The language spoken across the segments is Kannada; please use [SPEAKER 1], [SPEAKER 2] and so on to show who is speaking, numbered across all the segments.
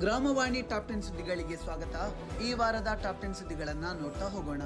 [SPEAKER 1] ಗ್ರಾಮವಾಣಿ ಟಾಪ್ 10 ಸುದ್ದಿಗಳಿಗೆ ಸ್ವಾಗತ. ಈ ವಾರದ ಟಾಪ್ 10 ಸುದ್ದಿಗಳನ್ನು ನೋಡ್ತಾ ಹೋಗೋಣ.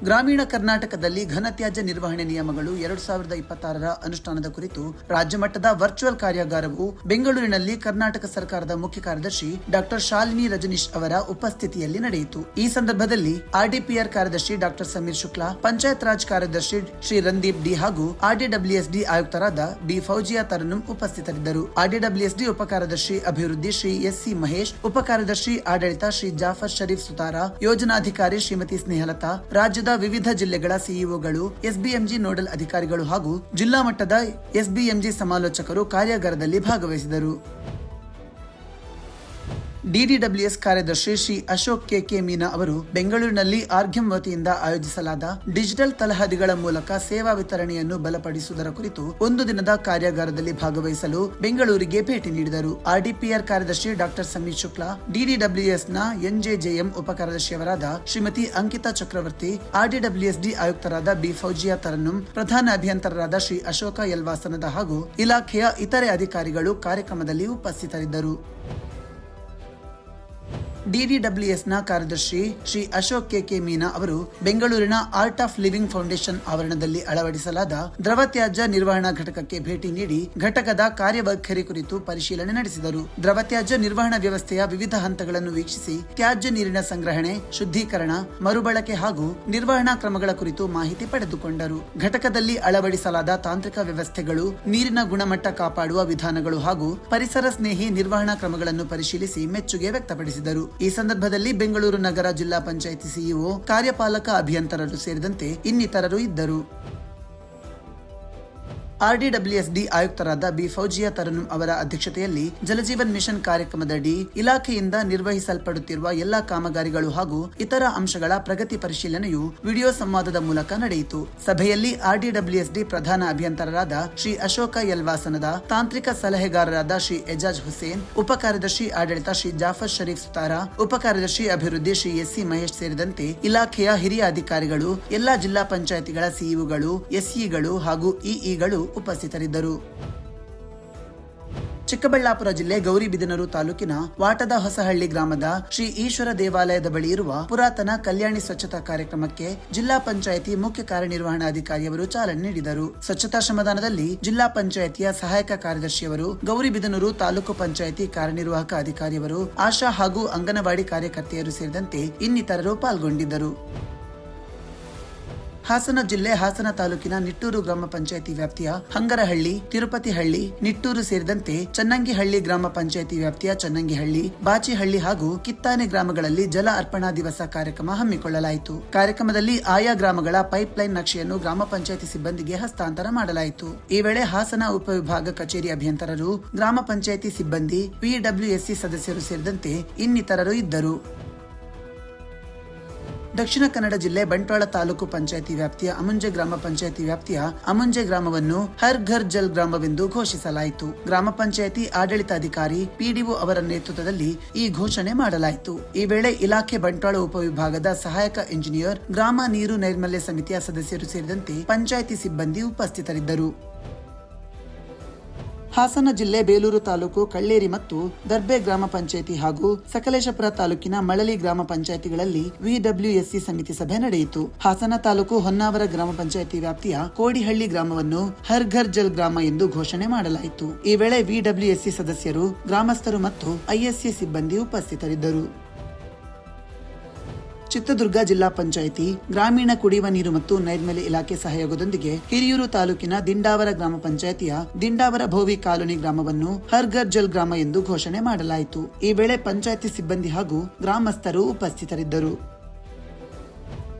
[SPEAKER 1] ಗ್ರಾಮೀಣ ಕರ್ನಾಟಕದಲ್ಲಿ ಘನತ್ಯಾಜ್ಯ ನಿರ್ವಹಣೆ ನಿಯಮಗಳು 2026ರ ಅನುಷ್ಠಾನದ ಕುರಿತು ರಾಜ್ಯ ಮಟ್ಟದ ವರ್ಚುವಲ್ ಕಾರ್ಯಾಗಾರವು ಬೆಂಗಳೂರಿನಲ್ಲಿ ಕರ್ನಾಟಕ ಸರ್ಕಾರದ ಮುಖ್ಯ ಕಾರ್ಯದರ್ಶಿ ಡಾಕ್ಟರ್ ಶಾಲಿನಿ ರಜನೀಶ್ ಅವರ ಉಪಸ್ಥಿತಿಯಲ್ಲಿ ನಡೆಯಿತು. ಈ ಸಂದರ್ಭದಲ್ಲಿ ಆರ್ಡಿಪಿಆರ್ ಕಾರ್ಯದರ್ಶಿ ಡಾಕ್ಟರ್ ಸಮೀರ್ ಶುಕ್ಲಾ, ಪಂಚಾಯತ್ ರಾಜ್ ಕಾರ್ಯದರ್ಶಿ ಶ್ರೀ ರಂದೀಪ್ ಡಿ ಹಾಗೂ ಆರ್ಡಿಡಬ್ಲ್ಯೂಎಸ್ಡಿ ಆಯುಕ್ತರಾದ ಬಿ ಫೌಜಿಯಾ ತರನ್ನುಂ ಉಪಸ್ಥಿತರಿದ್ದರು. ಆರ್ಡಿಡಬ್ಲ್ಯೂಎಸ್ಡಿ ಉಪ ಕಾರ್ಯದರ್ಶಿ ಅಭಿವೃದ್ಧಿ ಶ್ರೀ ಎಸ್ಸಿ ಮಹೇಶ್, ಉಪ ಕಾರ್ಯದರ್ಶಿ ಆಡಳಿತ ಶ್ರೀ ಜಾಫರ್ ಶರೀಫ್ ಸುತಾರ, ಯೋಜನಾಧಿಕಾರಿ ಶ್ರೀಮತಿ ಸ್ನೇಹಲತಾ, ರಾಜ್ಯದ ವಿವಿಧ ಜಿಲ್ಲೆಗಳ ಸಿಇಒಗಳು, ಎಸ್ಬಿಎಂಜಿ ನೋಡಲ್ ಅಧಿಕಾರಿಗಳು ಹಾಗೂ ಜಿಲ್ಲಾ ಮಟ್ಟದ ಎಸ್ಬಿಎಂಜಿ ಸಮಾಲೋಚಕರು ಕಾರ್ಯಾಗಾರದಲ್ಲಿ ಭಾಗವಹಿಸಿದರು. ಡಿಡಿಡಬ್ಲ್ಯೂಎಸ್ ಕಾರ್ಯದರ್ಶಿ ಶ್ರೀ ಅಶೋಕ್ ಕೆ ಮೀನಾ ಅವರು ಬೆಂಗಳೂರಿನಲ್ಲಿ ಆರ್ಗ್ಯಂ ವತಿಯಿಂದ ಆಯೋಜಿಸಲಾದ ಡಿಜಿಟಲ್ ತಲಹದಿಗಳ ಮೂಲಕ ಸೇವಾ ವಿತರಣೆಯನ್ನು ಬಲಪಡಿಸುವುದರ ಕುರಿತು ಒಂದು ದಿನದ ಕಾರ್ಯಾಗಾರದಲ್ಲಿ ಭಾಗವಹಿಸಲು ಬೆಂಗಳೂರಿಗೆ ಭೇಟಿ ನೀಡಿದರು. ಆರ್ಡಿಪಿಆರ್ ಕಾರ್ಯದರ್ಶಿ ಡಾಕ್ಟರ್ ಸಮೀರ್ ಶುಕ್ಲಾ, ಡಿಡಿಡಬ್ಲ್ಯೂಎಸ್ನ ಎನ್ಜೆಜೆಎಂ ಉಪ ಕಾರ್ಯದರ್ಶಿಯವರಾದ ಶ್ರೀಮತಿ ಅಂಕಿತಾ ಚಕ್ರವರ್ತಿ, ಆರ್ಡಿಡಬ್ಲ್ಯೂಎಸ್ಡಿ ಆಯುಕ್ತರಾದ ಬಿ ಫೌಜಿಯಾ ತರನ್ನುಂ, ಪ್ರಧಾನ ಅಭಿಯಂತರರಾದ ಶ್ರೀ ಅಶೋಕ ಯಲ್ವಾಸನದ ಹಾಗೂ ಇಲಾಖೆಯ ಇತರೆ ಅಧಿಕಾರಿಗಳು ಕಾರ್ಯಕ್ರಮದಲ್ಲಿ ಉಪಸ್ಥಿತರಿದ್ದರು. ಡಿಡಿಡಬ್ಲ್ಯೂಎಸ್ನ ಕಾರ್ಯದರ್ಶಿ ಶ್ರೀ ಅಶೋಕ್ ಕೆ ಮೀನಾ ಅವರು ಬೆಂಗಳೂರಿನ ಆರ್ಟ್ ಆಫ್ ಲಿವಿಂಗ್ ಫೌಂಡೇಶನ್ ಆವರಣದಲ್ಲಿ ಅಳವಡಿಸಲಾದ ದ್ರವ ತ್ಯಾಜ್ಯ ನಿರ್ವಹಣಾ ಘಟಕಕ್ಕೆ ಭೇಟಿ ನೀಡಿ ಘಟಕದ ಕಾರ್ಯವೈಖರಿ ಕುರಿತು ಪರಿಶೀಲನೆ ನಡೆಸಿದರು. ದ್ರವ ತ್ಯಾಜ್ಯ ನಿರ್ವಹಣಾ ವ್ಯವಸ್ಥೆಯ ವಿವಿಧ ಹಂತಗಳನ್ನು ವೀಕ್ಷಿಸಿ ತ್ಯಾಜ್ಯ ನೀರಿನ ಸಂಗ್ರಹಣೆ, ಶುದ್ಧೀಕರಣ, ಮರುಬಳಕೆ ಹಾಗೂ ನಿರ್ವಹಣಾ ಕ್ರಮಗಳ ಕುರಿತು ಮಾಹಿತಿ ಪಡೆದುಕೊಂಡರು. ಘಟಕದಲ್ಲಿ ಅಳವಡಿಸಲಾದ ತಾಂತ್ರಿಕ ವ್ಯವಸ್ಥೆಗಳು, ನೀರಿನ ಗುಣಮಟ್ಟ ಕಾಪಾಡುವ ವಿಧಾನಗಳು ಹಾಗೂ ಪರಿಸರ ಸ್ನೇಹಿ ನಿರ್ವಹಣಾ ಕ್ರಮಗಳನ್ನು ಪರಿಶೀಲಿಸಿ ಮೆಚ್ಚುಗೆ ವ್ಯಕ್ತಪಡಿಸಿದರು. ಈ ಸಂದರ್ಭದಲ್ಲಿ ಬೆಂಗಳೂರು ನಗರ ಜಿಲ್ಲಾ ಪಂಚಾಯಿತಿ ಸಿಇಒ, ಕಾರ್ಯಪಾಲಕ ಅಭಿಯಂತರರು ಸೇರಿದಂತೆ ಇನ್ನಿತರರು ಇದ್ದರು. ಆರ್ಡಿಡಬ್ಲ್ಯೂಎಸ್ಡಿ ಆಯುಕ್ತರಾದ ಬಿ ಫೌಜಿಯಾ ತರನ್ನುಂ ಅವರ ಅಧ್ಯಕ್ಷತೆಯಲ್ಲಿ ಜಲಜೀವನ್ ಮಿಷನ್ ಕಾರ್ಯಕ್ರಮದಡಿ ಇಲಾಖೆಯಿಂದ ನಿರ್ವಹಿಸಲ್ಪಡುತ್ತಿರುವ ಎಲ್ಲಾ ಕಾಮಗಾರಿಗಳು ಹಾಗೂ ಇತರ ಅಂಶಗಳ ಪ್ರಗತಿ ಪರಿಶೀಲನೆಯು ವಿಡಿಯೋ ಸಂವಾದದ ಮೂಲಕ ನಡೆಯಿತು. ಸಭೆಯಲ್ಲಿ ಆರ್ಡಿಡಬ್ಲ್ಯೂಎಸ್ಡಿ ಪ್ರಧಾನ ಅಭಿಯಂತರರಾದ ಶ್ರೀ ಅಶೋಕ ಯಲ್ವಾಸನದ, ತಾಂತ್ರಿಕ ಸಲಹೆಗಾರರಾದ ಶ್ರೀ ಎಜಾಜ್ ಹುಸೇನ್, ಉಪ ಕಾರ್ಯದರ್ಶಿ ಆಡಳಿತ ಶ್ರೀ ಜಾಫರ್ ಶರೀಫ್ ಸುತಾರ, ಉಪ ಕಾರ್ಯದರ್ಶಿ ಅಭಿವೃದ್ಧಿ ಶ್ರೀ ಎಸ್ಸಿ ಮಹೇಶ್ ಸೇರಿದಂತೆ ಇಲಾಖೆಯ ಹಿರಿಯ ಅಧಿಕಾರಿಗಳು, ಎಲ್ಲಾ ಜಿಲ್ಲಾ ಪಂಚಾಯಿತಿಗಳ ಸಿಇಒಗಳು, ಎಸ್ಇಗಳು ಹಾಗೂ ಇಇಗಳು ಉಪಸ್ಥಿತರಿದ್ದರು. ಚಿಕ್ಕಬಳ್ಳಾಪುರ ಜಿಲ್ಲೆ ಗೌರಿಬಿದನೂರು ತಾಲೂಕಿನ ವಾಟದ ಹೊಸಹಳ್ಳಿ ಗ್ರಾಮದ ಶ್ರೀ ಈಶ್ವರ ದೇವಾಲಯದ ಬಳಿ ಇರುವ ಪುರಾತನ ಕಲ್ಯಾಣಿ ಸ್ವಚ್ಛತಾ ಕಾರ್ಯಕ್ರಮಕ್ಕೆ ಜಿಲ್ಲಾ ಪಂಚಾಯಿತಿ ಮುಖ್ಯ ಕಾರ್ಯನಿರ್ವಹಣಾಧಿಕಾರಿಯವರು ಚಾಲನೆ ನೀಡಿದರು. ಸ್ವಚ್ಛತಾ ಶ್ರಮದಾನದಲ್ಲಿ ಜಿಲ್ಲಾ ಪಂಚಾಯಿತಿಯ ಸಹಾಯಕ ಕಾರ್ಯದರ್ಶಿಯವರು, ಗೌರಿಬಿದನೂರು ತಾಲೂಕು ಪಂಚಾಯಿತಿ ಕಾರ್ಯನಿರ್ವಾಹಕ ಅಧಿಕಾರಿಯವರು, ಆಶಾ ಹಾಗೂ ಅಂಗನವಾಡಿ ಕಾರ್ಯಕರ್ತೆಯರು ಸೇರಿದಂತೆ ಇನ್ನಿತರರು ಪಾಲ್ಗೊಂಡಿದ್ದರು. ಹಾಸನ ಜಿಲ್ಲೆ ಹಾಸನ ತಾಲೂಕಿನ ನಿಟ್ಟೂರು ಗ್ರಾಮ ಪಂಚಾಯಿತಿ ವ್ಯಾಪ್ತಿಯ ಹಂಗರಹಳ್ಳಿ, ತಿರುಪತಿಹಳ್ಳಿ, ನಿಟ್ಟೂರು ಸೇರಿದಂತೆ ಚನ್ನಂಗಿಹಳ್ಳಿ ಗ್ರಾಮ ಪಂಚಾಯಿತಿ ವ್ಯಾಪ್ತಿಯ ಚನ್ನಂಗಿಹಳ್ಳಿ, ಬಾಚಿಹಳ್ಳಿ ಹಾಗೂ ಕಿತ್ತಾನೆ ಗ್ರಾಮಗಳಲ್ಲಿ ಜಲ ಅರ್ಪಣಾ ದಿವಸ ಕಾರ್ಯಕ್ರಮ ಹಮ್ಮಿಕೊಳ್ಳಲಾಯಿತು. ಕಾರ್ಯಕ್ರಮದಲ್ಲಿ ಆಯಾ ಗ್ರಾಮಗಳ ಪೈಪ್ಲೈನ್ ನಕ್ಷೆಯನ್ನು ಗ್ರಾಮ ಪಂಚಾಯಿತಿ ಸಿಬ್ಬಂದಿಗೆ ಹಸ್ತಾಂತರ ಮಾಡಲಾಯಿತು. ಈ ವೇಳೆ ಹಾಸನ ಉಪವಿಭಾಗ ಕಚೇರಿ ಅಭಿಯಂತರರು, ಗ್ರಾಮ ಪಂಚಾಯಿತಿ ಸಿಬ್ಬಂದಿ, ಪಿಡಬ್ಲ್ಯೂಎಸ್ಸಿ ಸದಸ್ಯರು ಸೇರಿದಂತೆ ಇನ್ನಿತರರು ಇದ್ದರು. ದಕ್ಷಿಣ ಕನ್ನಡ ಜಿಲ್ಲೆ ಬಂಟ್ವಾಳ ತಾಲೂಕು ಪಂಚಾಯಿತಿ ವ್ಯಾಪ್ತಿಯ ಅಮುಂಜೆ ಗ್ರಾಮ ಪಂಚಾಯಿತಿ ವ್ಯಾಪ್ತಿಯ ಅಮುಂಜೆ ಗ್ರಾಮವನ್ನು ಹರ್ ಘರ್ ಜಲ್ ಗ್ರಾಮವೆಂದು ಘೋಷಿಸಲಾಯಿತು. ಗ್ರಾಮ ಪಂಚಾಯಿತಿ ಆಡಳಿತಾಧಿಕಾರಿ ಪಿಡಿಒ ಅವರ ನೇತೃತ್ವದಲ್ಲಿ ಈ ಘೋಷಣೆ ಮಾಡಲಾಯಿತು. ಈ ವೇಳೆ ಇಲಾಖೆ ಬಂಟ್ವಾಳ ಉಪವಿಭಾಗದ ಸಹಾಯಕ ಇಂಜಿನಿಯರ್, ಗ್ರಾಮ ನೀರು ನೈರ್ಮಲ್ಯ ಸಮಿತಿಯ ಸದಸ್ಯರು ಸೇರಿದಂತೆ ಪಂಚಾಯಿತಿ ಸಿಬ್ಬಂದಿ ಉಪಸ್ಥಿತರಿದ್ದರು. ಹಾಸನ ಜಿಲ್ಲೆ ಬೇಲೂರು ತಾಲೂಕು ಕಳ್ಳೇರಿ ಮತ್ತು ದರ್ಬೆ ಗ್ರಾಮ ಪಂಚಾಯಿತಿ ಹಾಗೂ ಸಕಲೇಶಪುರ ತಾಲೂಕಿನ ಮಳಲಿ ಗ್ರಾಮ ಪಂಚಾಯಿತಿಗಳಲ್ಲಿ ವಿಡಬ್ಲ್ಯೂಎಸ್ಸಿ ಸಮಿತಿ ಸಭೆ ನಡೆಯಿತು. ಹಾಸನ ತಾಲೂಕು ಹೊನ್ನಾವರ ಗ್ರಾಮ ಪಂಚಾಯಿತಿ ವ್ಯಾಪ್ತಿಯ ಕೋಡಿಹಳ್ಳಿ ಗ್ರಾಮವನ್ನು ಹರ್ ಘರ್ ಜಲ್ ಗ್ರಾಮ ಎಂದು ಘೋಷಣೆ ಮಾಡಲಾಯಿತು. ಈ ವೇಳೆ ವಿಡಬ್ಲ್ಯೂಎಸ್ಸಿ ಸದಸ್ಯರು, ಗ್ರಾಮಸ್ಥರು ಮತ್ತು ಐಎಸ್ಸಿ ಸಿಬ್ಬಂದಿ ಉಪಸ್ಥಿತರಿದ್ದರು. ಚಿತ್ರದುರ್ಗ ಜಿಲ್ಲಾ ಪಂಚಾಯಿತಿ ಗ್ರಾಮೀಣ ಕುಡಿಯುವ ನೀರು ಮತ್ತು ನೈರ್ಮಲ್ಯ ಇಲಾಖೆ ಸಹಯೋಗದೊಂದಿಗೆ ಹಿರಿಯೂರು ತಾಲೂಕಿನ ದಿಂಡಾವರ ಗ್ರಾಮ ಪಂಚಾಯಿತಿಯ ದಿಂಡಾವರ ಭೋವಿ ಕಾಲೋನಿ ಗ್ರಾಮವನ್ನು ಹರ್ ಘರ್ ಜಲ್ ಗ್ರಾಮ ಎಂದು ಘೋಷಣೆ ಮಾಡಲಾಯಿತು. ಈ ವೇಳೆ ಪಂಚಾಯಿತಿ ಸಿಬ್ಬಂದಿ ಹಾಗೂ ಗ್ರಾಮಸ್ಥರು ಉಪಸ್ಥಿತರಿದ್ದರು.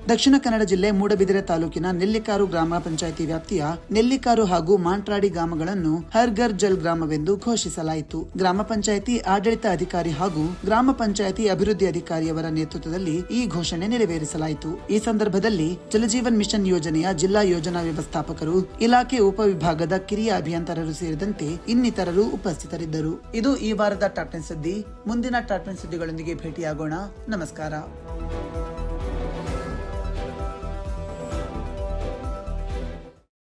[SPEAKER 1] ದಕ್ಷಿಣ ಕನ್ನಡ ಜಿಲ್ಲೆ ಮೂಡಬಿದಿರೆ ತಾಲೂಕಿನ ನೆಲ್ಲಿಕಾರು ಗ್ರಾಮ ಪಂಚಾಯಿತಿ ವ್ಯಾಪ್ತಿಯ ನೆಲ್ಲಿಕಾರು ಹಾಗೂ ಮಾಂಟ್ರಾಡಿ ಗ್ರಾಮಗಳನ್ನು ಹರ್ ಘರ್ ಜಲ್ ಗ್ರಾಮವೆಂದು ಘೋಷಿಸಲಾಯಿತು. ಗ್ರಾಮ ಪಂಚಾಯಿತಿ ಆಡಳಿತ ಅಧಿಕಾರಿ ಹಾಗೂ ಗ್ರಾಮ ಪಂಚಾಯಿತಿ ಅಭಿವೃದ್ಧಿ ಅಧಿಕಾರಿಯವರ ನೇತೃತ್ವದಲ್ಲಿ ಈ ಘೋಷಣೆ ನೆರವೇರಿಸಲಾಯಿತು. ಈ ಸಂದರ್ಭದಲ್ಲಿ ಜಲಜೀವನ್ ಮಿಷನ್ ಯೋಜನೆಯ ಜಿಲ್ಲಾ ಯೋಜನಾ ವ್ಯವಸ್ಥಾಪಕರು, ಇಲಾಖೆ ಉಪವಿಭಾಗದ ಕಿರಿಯ ಅಭಿಯಂತರರು ಸೇರಿದಂತೆ ಇನ್ನಿತರರು ಉಪಸ್ಥಿತರಿದ್ದರು. ಇದು ಈ ವಾರದ ಟಾಪ್ 10 ಸುದ್ದಿ. ಮುಂದಿನ ಟಾಪ್ 10 ಸುದ್ದಿಗಳೊಂದಿಗೆ ಭೇಟಿಯಾಗೋಣ. ನಮಸ್ಕಾರ.